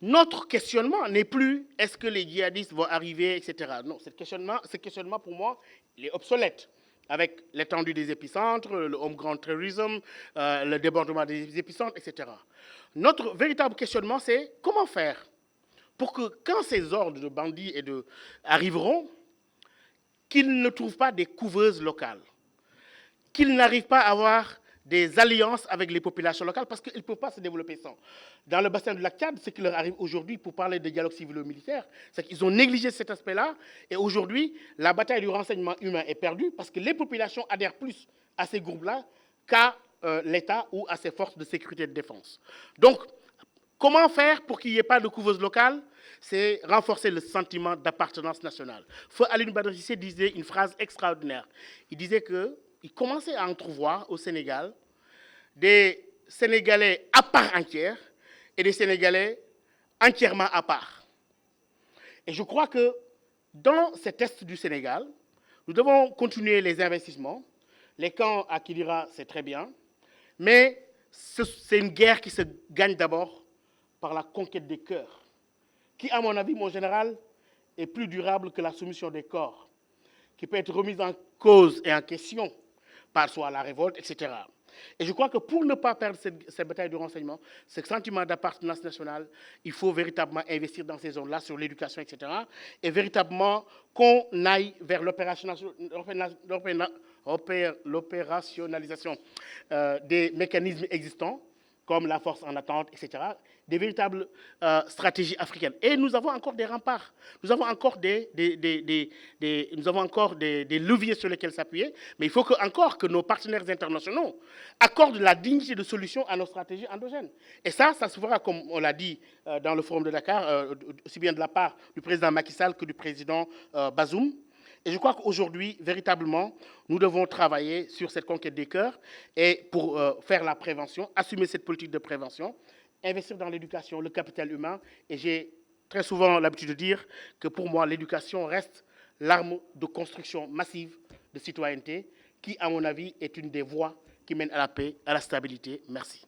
notre questionnement n'est plus est-ce que les djihadistes vont arriver, etc. Non, ce questionnement pour moi, il est obsolète. Avec l'étendue des épicentres, le homegrown terrorism, le débordement des épicentres, etc. Notre véritable questionnement, c'est comment faire pour que quand ces ordres de bandits arriveront, qu'ils ne trouvent pas des couveuses locales, qu'ils n'arrivent pas à avoir des alliances avec les populations locales parce qu'ils ne peuvent pas se développer sans. Dans le bassin du lac Tchad, ce qui leur arrive aujourd'hui pour parler de dialogue civilo-militaire, c'est qu'ils ont négligé cet aspect-là et aujourd'hui, la bataille du renseignement humain est perdue parce que les populations adhèrent plus à ces groupes-là qu'à l'État ou à ses forces de sécurité et de défense. Donc, comment faire pour qu'il n'y ait pas de couveuse locale? C'est renforcer le sentiment d'appartenance nationale. Feu Alioune Badara Cissé disait une phrase extraordinaire. Il disait qu'il commençait à entrevoir au Sénégal des Sénégalais à part entière et des Sénégalais entièrement à part. Et je crois que dans cet est du Sénégal, nous devons continuer les investissements. Les camps à Kidira, c'est très bien, mais c'est une guerre qui se gagne d'abord par la conquête des cœurs, qui, à mon avis, mon général, est plus durable que la soumission des corps, qui peut être remise en cause et en question par soit la révolte, etc. Et je crois que pour ne pas perdre cette bataille du renseignement, ce sentiment d'appartenance nationale, il faut véritablement investir dans ces zones-là, sur l'éducation, etc. Et véritablement qu'on aille vers l'opérationnalisation des mécanismes existants, comme la force en attente, etc., des véritables stratégies africaines. Et nous avons encore des remparts, nous avons encore des leviers sur lesquels s'appuyer, mais il faut encore que nos partenaires internationaux accordent la dignité de solution à nos stratégies endogènes. Et ça se fera, comme on l'a dit dans le forum de Dakar, aussi bien de la part du président Macky Sall que du président Bazoum. Et je crois qu'aujourd'hui, véritablement, nous devons travailler sur cette conquête des cœurs et pour faire la prévention, assumer cette politique de prévention, investir dans l'éducation, le capital humain. Et j'ai très souvent l'habitude de dire que pour moi, l'éducation reste l'arme de construction massive de citoyenneté qui, à mon avis, est une des voies qui mènent à la paix, à la stabilité. Merci.